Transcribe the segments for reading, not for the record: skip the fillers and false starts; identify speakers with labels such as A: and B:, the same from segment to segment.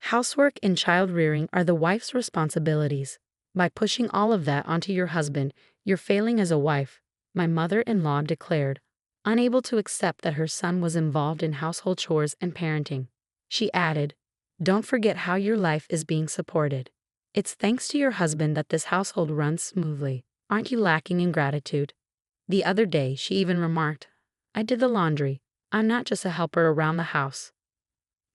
A: Housework and child rearing are the wife's responsibilities. By pushing all of that onto your husband, you're failing as a wife, my mother-in-law declared, unable to accept that her son was involved in household chores and parenting. She added, "Don't forget how your life is being supported. It's thanks to your husband that this household runs smoothly. Aren't you lacking in gratitude?" The other day, she even remarked, "I did the laundry. I'm not just a helper around the house."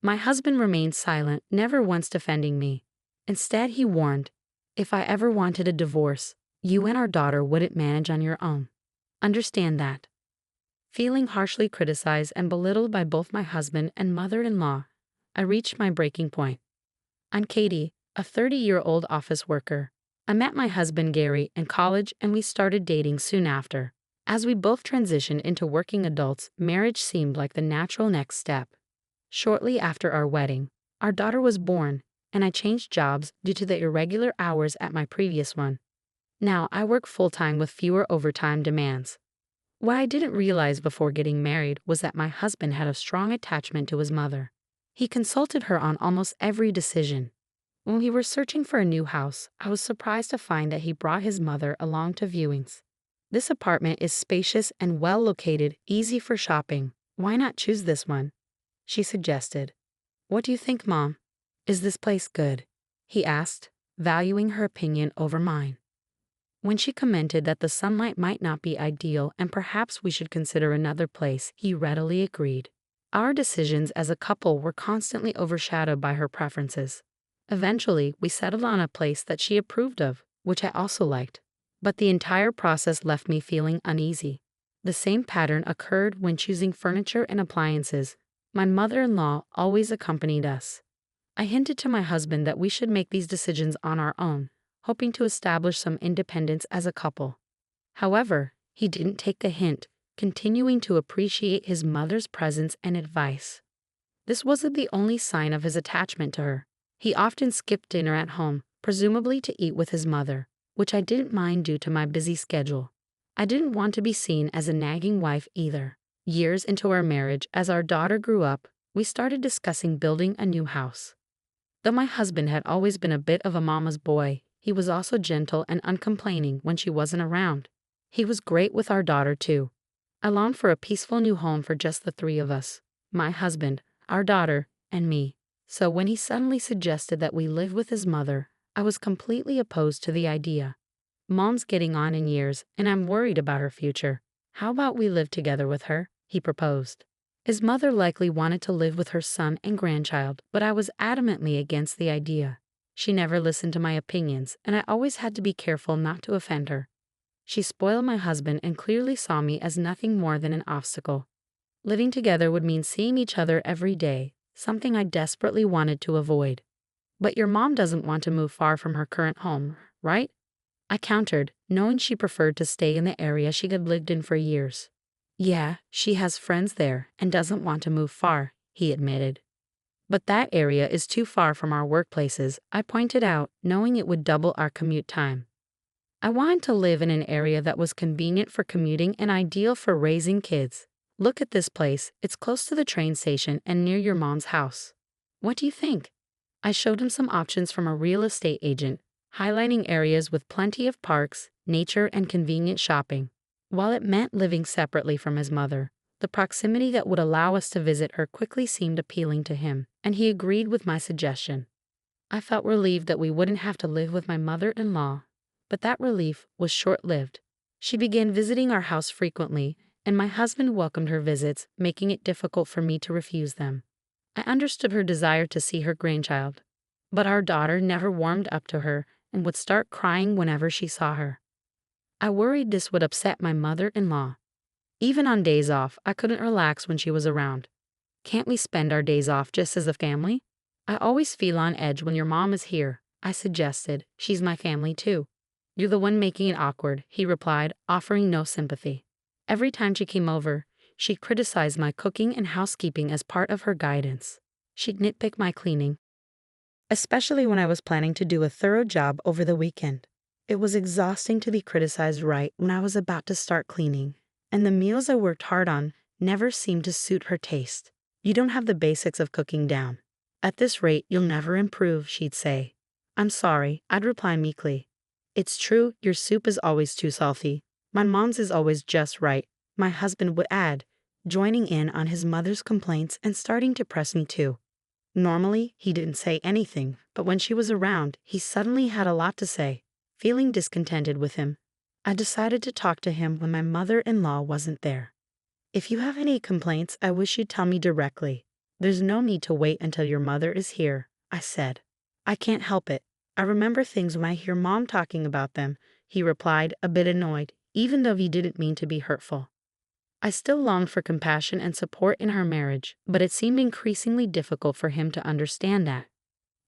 A: My husband remained silent, never once defending me. Instead, he warned, "If I ever wanted a divorce, you and our daughter wouldn't manage on your own. Understand that." Feeling harshly criticized and belittled by both my husband and mother-in-law, I reached my breaking point. I'm Katie, a 30-year-old office worker. I met my husband Gary in college and we started dating soon after. As we both transitioned into working adults, marriage seemed like the natural next step. Shortly after our wedding, our daughter was born, and I changed jobs due to the irregular hours at my previous one. Now I work full-time with fewer overtime demands. What I didn't realize before getting married was that my husband had a strong attachment to his mother. He consulted her on almost every decision. When we were searching for a new house, I was surprised to find that he brought his mother along to viewings. "This apartment is spacious and well located, easy for shopping. Why not choose this one?" she suggested. "What do you think, Mom? Is this place good?" he asked, valuing her opinion over mine. When she commented that the sunlight might not be ideal and perhaps we should consider another place, he readily agreed. Our decisions as a couple were constantly overshadowed by her preferences. Eventually, we settled on a place that she approved of, which I also liked. But the entire process left me feeling uneasy. The same pattern occurred when choosing furniture and appliances. My mother-in-law always accompanied us. I hinted to my husband that we should make these decisions on our own, hoping to establish some independence as a couple. However, he didn't take the hint, continuing to appreciate his mother's presence and advice. This wasn't the only sign of his attachment to her. He often skipped dinner at home, presumably to eat with his mother, which I didn't mind due to my busy schedule. I didn't want to be seen as a nagging wife either. Years into our marriage, as our daughter grew up, we started discussing building a new house. Though my husband had always been a bit of a mama's boy, he was also gentle and uncomplaining when she wasn't around. He was great with our daughter too. I longed for a peaceful new home for just the three of us, my husband, our daughter, and me. So when he suddenly suggested that we live with his mother, I was completely opposed to the idea. "Mom's getting on in years, and I'm worried about her future. How about we live together with her?" he proposed. His mother likely wanted to live with her son and grandchild, but I was adamantly against the idea. She never listened to my opinions, and I always had to be careful not to offend her. She spoiled my husband and clearly saw me as nothing more than an obstacle. Living together would mean seeing each other every day, something I desperately wanted to avoid. "But your mom doesn't want to move far from her current home, right?" I countered, knowing she preferred to stay in the area she had lived in for years. "Yeah, she has friends there and doesn't want to move far," he admitted. "But that area is too far from our workplaces," I pointed out, knowing it would double our commute time. I wanted to live in an area that was convenient for commuting and ideal for raising kids. "Look at this place, it's close to the train station and near your mom's house. What do you think?" I showed him some options from a real estate agent, highlighting areas with plenty of parks, nature, and convenient shopping. While it meant living separately from his mother, the proximity that would allow us to visit her quickly seemed appealing to him, and he agreed with my suggestion. I felt relieved that we wouldn't have to live with my mother-in-law, but that relief was short-lived. She began visiting our house frequently, and my husband welcomed her visits, making it difficult for me to refuse them. I understood her desire to see her grandchild, but our daughter never warmed up to her and would start crying whenever she saw her. I worried this would upset my mother-in-law. Even on days off, I couldn't relax when she was around. "Can't we spend our days off just as a family?" "I always feel on edge when your mom is here," I suggested. "She's my family too." "You're the one making it awkward," he replied, offering no sympathy. Every time she came over, she criticized my cooking and housekeeping as part of her guidance. She'd nitpick my cleaning, especially when I was planning to do a thorough job over the weekend. It was exhausting to be criticized right when I was about to start cleaning, and the meals I worked hard on never seemed to suit her taste. "You don't have the basics of cooking down." "At this rate, you'll never improve," she'd say. "I'm sorry," I'd reply meekly. "It's true, your soup is always too salty. My mom's is always just right," my husband would add, joining in on his mother's complaints and starting to press me too. Normally, he didn't say anything, but when she was around, he suddenly had a lot to say. Feeling discontented with him, I decided to talk to him when my mother-in-law wasn't there. "If you have any complaints, I wish you'd tell me directly. There's no need to wait until your mother is here," I said. "I can't help it. I remember things when I hear Mom talking about them," he replied, a bit annoyed, even though he didn't mean to be hurtful. I still longed for compassion and support in her marriage, but it seemed increasingly difficult for him to understand that.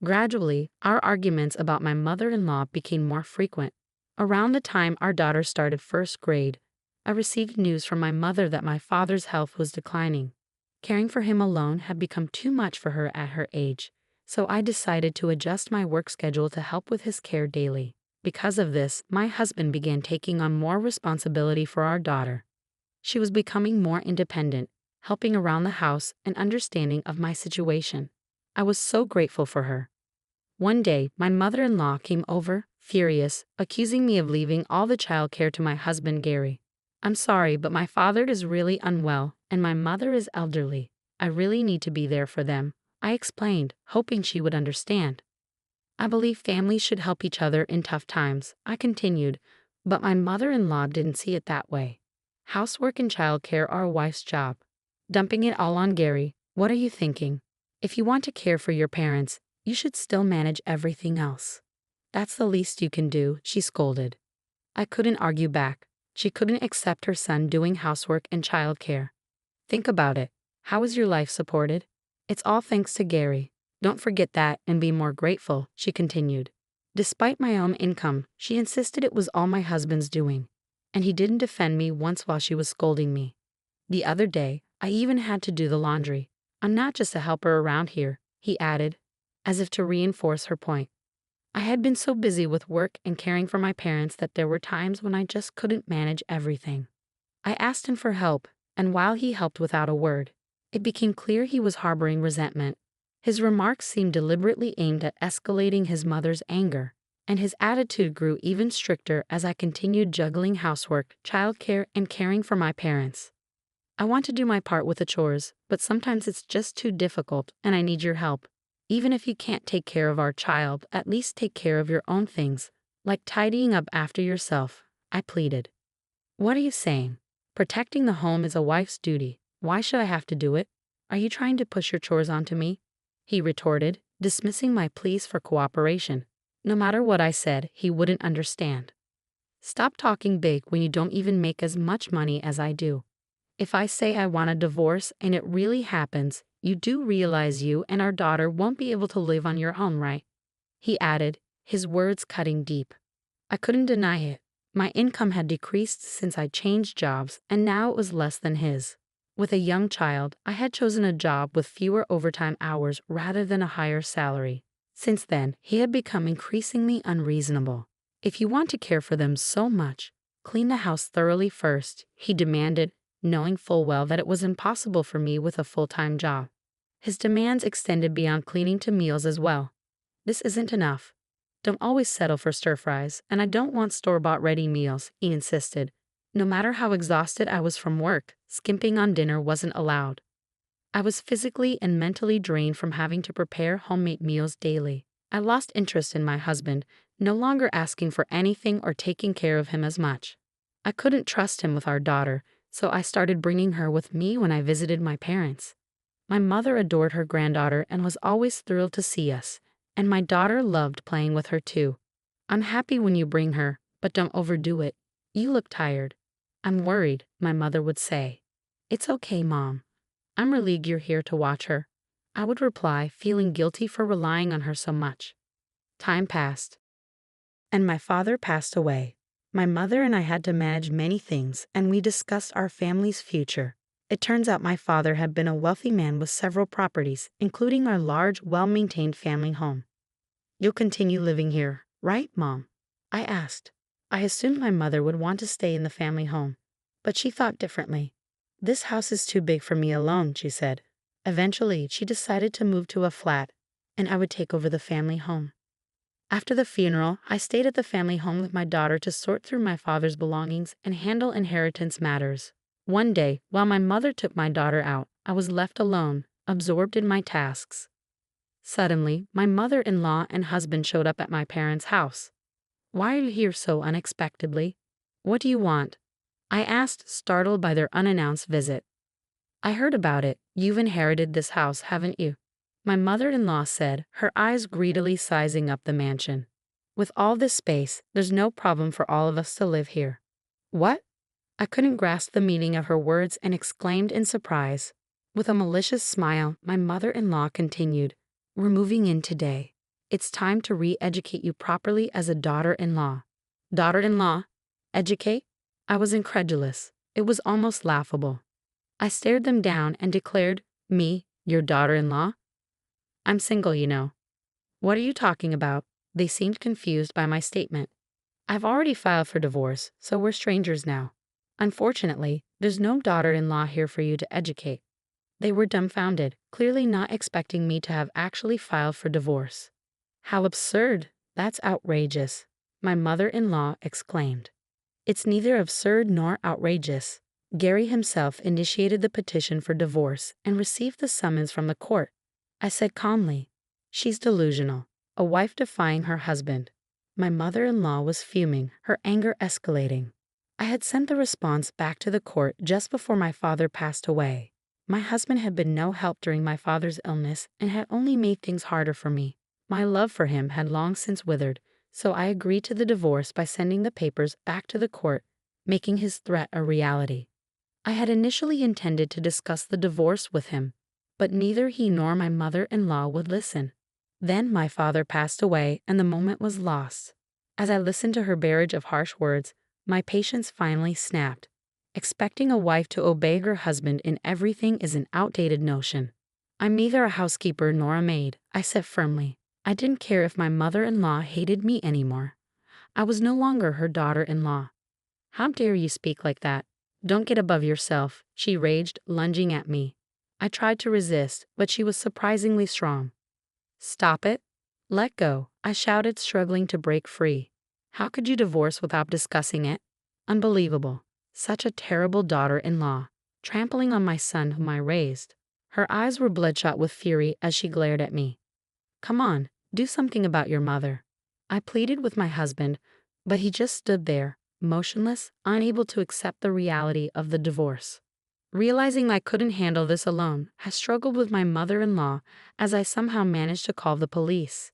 A: Gradually, our arguments about my mother-in-law became more frequent. Around the time our daughter started first grade, I received news from my mother that my father's health was declining. Caring for him alone had become too much for her at her age, so I decided to adjust my work schedule to help with his care daily. Because of this, my husband began taking on more responsibility for our daughter. She was becoming more independent, helping around the house and understanding of my situation. I was so grateful for her. One day, my mother-in-law came over, furious, accusing me of leaving all the childcare to my husband Gary. "I'm sorry, but my father is really unwell, and my mother is elderly. I really need to be there for them," I explained, hoping she would understand. "I believe families should help each other in tough times," I continued, but my mother-in-law didn't see it that way. "Housework and childcare are a wife's job. Dumping it all on Gary, what are you thinking? If you want to care for your parents, you should still manage everything else. That's the least you can do," she scolded. I couldn't argue back. She couldn't accept her son doing housework and childcare. "Think about it. How is your life supported? It's all thanks to Gary. Don't forget that and be more grateful," she continued. Despite my own income, she insisted it was all my husband's doing, and he didn't defend me once while she was scolding me. The other day, I even had to do the laundry. "I'm not just a helper around here," he added, as if to reinforce her point. I had been so busy with work and caring for my parents that there were times when I just couldn't manage everything. I asked him for help, and while he helped without a word, it became clear he was harboring resentment. His remarks seemed deliberately aimed at escalating his mother's anger, and his attitude grew even stricter as I continued juggling housework, childcare, and caring for my parents. "I want to do my part with the chores, but sometimes it's just too difficult, and I need your help. Even if you can't take care of our child, at least take care of your own things, like tidying up after yourself," I pleaded. "What are you saying? Protecting the home is a wife's duty. Why should I have to do it? Are you trying to push your chores onto me?" he retorted, dismissing my pleas for cooperation. No matter what I said, he wouldn't understand. "Stop talking big when you don't even make as much money as I do. If I say I want a divorce and it really happens, you do realize you and our daughter won't be able to live on your own, right?" he added, his words cutting deep. I couldn't deny it. My income had decreased since I changed jobs, and now it was less than his. With a young child, I had chosen a job with fewer overtime hours rather than a higher salary. Since then, he had become increasingly unreasonable. "If you want to care for them so much, clean the house thoroughly first," he demanded, knowing full well that it was impossible for me with a full-time job. His demands extended beyond cleaning to meals as well. "This isn't enough. Don't always settle for stir-fries, and I don't want store-bought ready meals," he insisted. No matter how exhausted I was from work, skimping on dinner wasn't allowed. I was physically and mentally drained from having to prepare homemade meals daily. I lost interest in my husband, no longer asking for anything or taking care of him as much. I couldn't trust him with our daughter, so I started bringing her with me when I visited my parents. My mother adored her granddaughter and was always thrilled to see us, and my daughter loved playing with her too. "I'm happy when you bring her, but don't overdo it. You look tired." "I'm worried," my mother would say. "It's okay, Mom. I'm relieved you're here to watch her," I would reply, feeling guilty for relying on her so much. Time passed, and my father passed away. My mother and I had to manage many things, and we discussed our family's future. It turns out my father had been a wealthy man with several properties, including our large, well-maintained family home. "You'll continue living here, right, Mom?" I asked. I assumed my mother would want to stay in the family home, but she thought differently. "This house is too big for me alone," she said. Eventually, she decided to move to a flat, and I would take over the family home. After the funeral, I stayed at the family home with my daughter to sort through my father's belongings and handle inheritance matters. One day, while my mother took my daughter out, I was left alone, absorbed in my tasks. Suddenly, my mother-in-law and husband showed up at my parents' house. "Why are you here so unexpectedly? What do you want?" I asked, startled by their unannounced visit. "I heard about it. You've inherited this house, haven't you?" My mother-in-law said, her eyes greedily sizing up the mansion. "With all this space, there's no problem for all of us to live here." "What?" I couldn't grasp the meaning of her words and exclaimed in surprise. With a malicious smile, my mother-in-law continued, "We're moving in today. It's time to re-educate you properly as a daughter-in-law." Daughter-in-law? Educate? I was incredulous. It was almost laughable. I stared them down and declared, "Me, your daughter-in-law? I'm single, you know." "What are you talking about?" They seemed confused by my statement. "I've already filed for divorce, so we're strangers now. Unfortunately, there's no daughter-in-law here for you to educate." They were dumbfounded, clearly not expecting me to have actually filed for divorce. "How absurd! That's outrageous," my mother-in-law exclaimed. "It's neither absurd nor outrageous. Gary himself initiated the petition for divorce and received the summons from the court," I said calmly. "She's delusional, a wife defying her husband." My mother-in-law was fuming, her anger escalating. I had sent the response back to the court just before my father passed away. My husband had been no help during my father's illness and had only made things harder for me. My love for him had long since withered, so I agreed to the divorce by sending the papers back to the court, making his threat a reality. I had initially intended to discuss the divorce with him, but neither he nor my mother-in-law would listen. Then my father passed away and the moment was lost. As I listened to her barrage of harsh words, my patience finally snapped. Expecting a wife to obey her husband in everything is an outdated notion. "I'm neither a housekeeper nor a maid," I said firmly. I didn't care if my mother-in-law hated me anymore. I was no longer her daughter-in-law. "How dare you speak like that? Don't get above yourself," she raged, lunging at me. I tried to resist, but she was surprisingly strong. "Stop it. Let go," I shouted, struggling to break free. "How could you divorce without discussing it? Unbelievable. Such a terrible daughter-in-law, trampling on my son whom I raised." Her eyes were bloodshot with fury as she glared at me. "Come on, do something about your mother." I pleaded with my husband, but he just stood there, motionless, unable to accept the reality of the divorce. Realizing I couldn't handle this alone, I struggled with my mother-in-law as I somehow managed to call the police.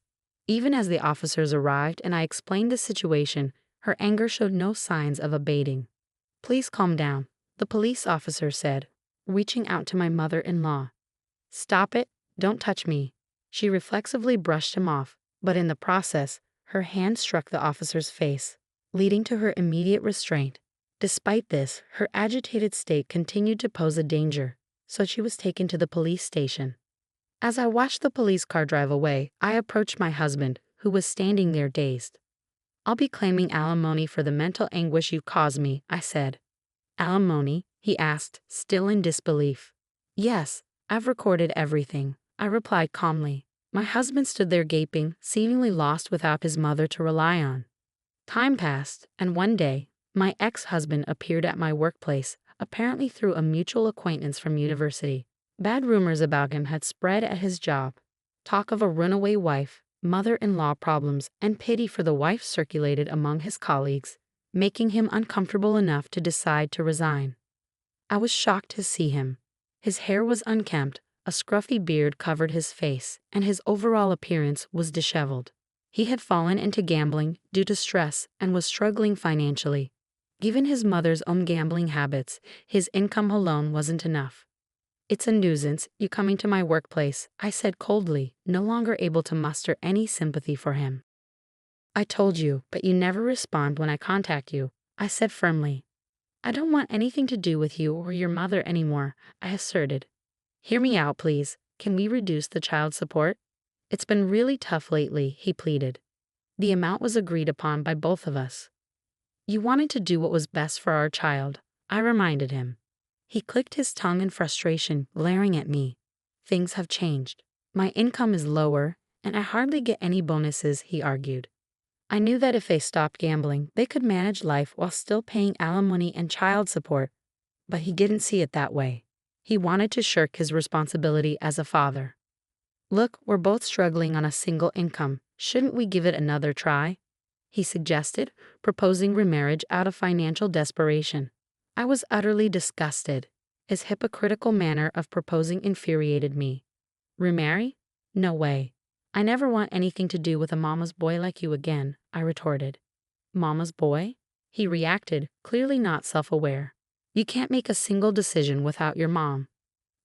A: Even as the officers arrived and I explained the situation, her anger showed no signs of abating. "Please calm down," the police officer said, reaching out to my mother-in-law. "Stop it, don't touch me." She reflexively brushed him off, but in the process, her hand struck the officer's face, leading to her immediate restraint. Despite this, her agitated state continued to pose a danger, so she was taken to the police station. As I watched the police car drive away, I approached my husband, who was standing there dazed. "I'll be claiming alimony for the mental anguish you caused me," I said. "Alimony?" he asked, still in disbelief. "Yes, I've recorded everything," I replied calmly. My husband stood there gaping, seemingly lost without his mother to rely on. Time passed, and one day, my ex-husband appeared at my workplace, apparently through a mutual acquaintance from university. Bad rumors about him had spread at his job. Talk of a runaway wife, mother-in-law problems, and pity for the wife circulated among his colleagues, making him uncomfortable enough to decide to resign. I was shocked to see him. His hair was unkempt, a scruffy beard covered his face, and his overall appearance was disheveled. He had fallen into gambling due to stress and was struggling financially. Given his mother's own gambling habits, his income alone wasn't enough. "It's a nuisance, you coming to my workplace," I said coldly, no longer able to muster any sympathy for him. "I told you, but you never respond when I contact you," I said firmly. "I don't want anything to do with you or your mother anymore," I asserted. "Hear me out, please. Can we reduce the child support? It's been really tough lately," he pleaded. The amount was agreed upon by both of us. "You wanted to do what was best for our child," I reminded him. He clicked his tongue in frustration, glaring at me. "Things have changed. My income is lower, And I hardly get any bonuses, he argued. I knew that if they stopped gambling, they could manage life while still paying alimony and child support, but he didn't see it that way. He wanted to shirk his responsibility as a father. Look, we're both struggling on a single income. Shouldn't we give it another try? He suggested, proposing remarriage out of financial desperation. I was utterly disgusted. His hypocritical manner of proposing infuriated me. Remarry? No way. I never want anything to do with a mama's boy like you again, I retorted. Mama's boy? He reacted, clearly not self-aware. You can't make a single decision without your mom.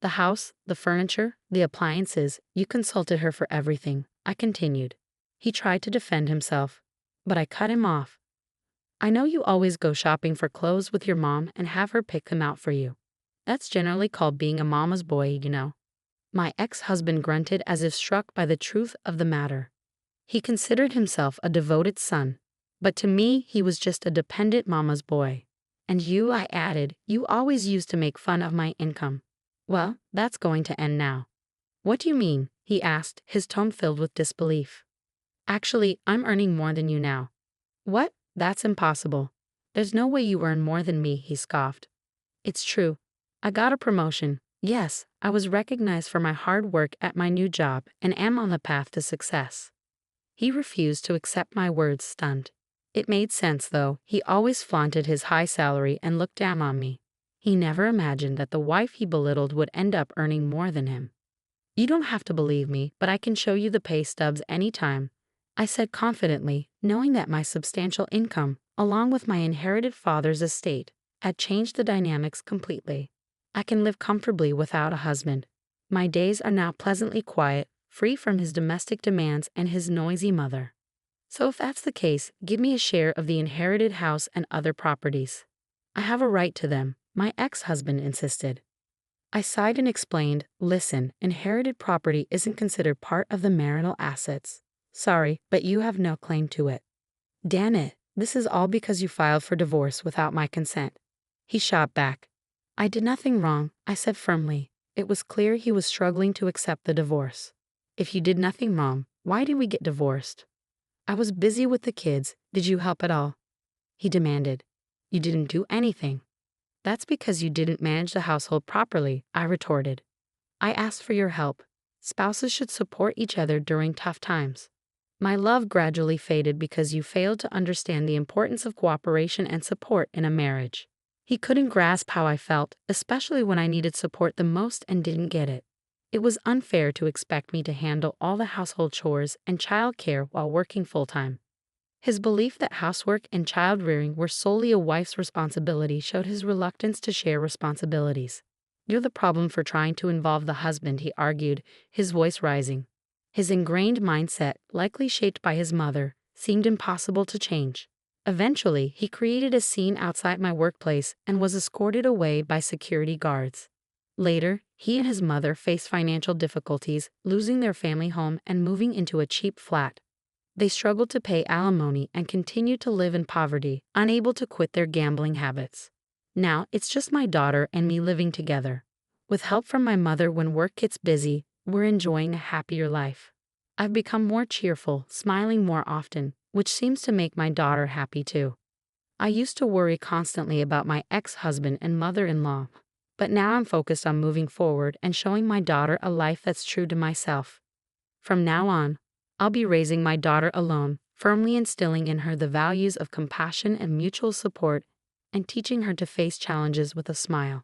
A: The house, the furniture, the appliances, you consulted her for everything, I continued. He tried to defend himself, but I cut him off. I know you always go shopping for clothes with your mom and have her pick them out for you. That's generally called being a mama's boy, you know. My ex-husband grunted as if struck by the truth of the matter. He considered himself a devoted son, but to me he was just a dependent mama's boy. And you, I added, you always used to make fun of my income. Well, that's going to end now. What do you mean? He asked, his tone filled with disbelief. Actually, I'm earning more than you now. What? That's impossible. There's no way you earn more than me, he scoffed. It's true. I got a promotion. Yes, I was recognized for my hard work at my new job and am on the path to success. He refused to accept my words, stunned. It made sense, though. He always flaunted his high salary and looked down on me. He never imagined that the wife he belittled would end up earning more than him. You don't have to believe me, but I can show you the pay stubs anytime, I said confidently, knowing that my substantial income, along with my inherited father's estate, had changed the dynamics completely. I can live comfortably without a husband. My days are now pleasantly quiet, free from his domestic demands and his noisy mother. So if that's the case, give me a share of the inherited house and other properties. I have a right to them, my ex-husband insisted. I sighed and explained, listen, inherited property isn't considered part of the marital assets. Sorry, but you have no claim to it. Damn it, this is all because you filed for divorce without my consent. He shot back. I did nothing wrong, I said firmly. It was clear he was struggling to accept the divorce. If you did nothing wrong, why did we get divorced? I was busy with the kids. Did you help at all? He demanded. You didn't do anything. That's because you didn't manage the household properly, I retorted. I asked for your help. Spouses should support each other during tough times. My love gradually faded because you failed to understand the importance of cooperation and support in a marriage. He couldn't grasp how I felt, especially when I needed support the most and didn't get it. It was unfair to expect me to handle all the household chores and child care while working full-time. His belief that housework and child-rearing were solely a wife's responsibility showed his reluctance to share responsibilities. You're the problem for trying to involve the husband, he argued, his voice rising. His ingrained mindset, likely shaped by his mother, seemed impossible to change. Eventually, he created a scene outside my workplace and was escorted away by security guards. Later, he and his mother faced financial difficulties, losing their family home and moving into a cheap flat. They struggled to pay alimony and continued to live in poverty, unable to quit their gambling habits. Now, it's just my daughter and me living together. With help from my mother when work gets busy, we're enjoying a happier life. I've become more cheerful, smiling more often, which seems to make my daughter happy too. I used to worry constantly about my ex-husband and mother-in-law, but now I'm focused on moving forward and showing my daughter a life that's true to myself. From now on, I'll be raising my daughter alone, firmly instilling in her the values of compassion and mutual support, and teaching her to face challenges with a smile.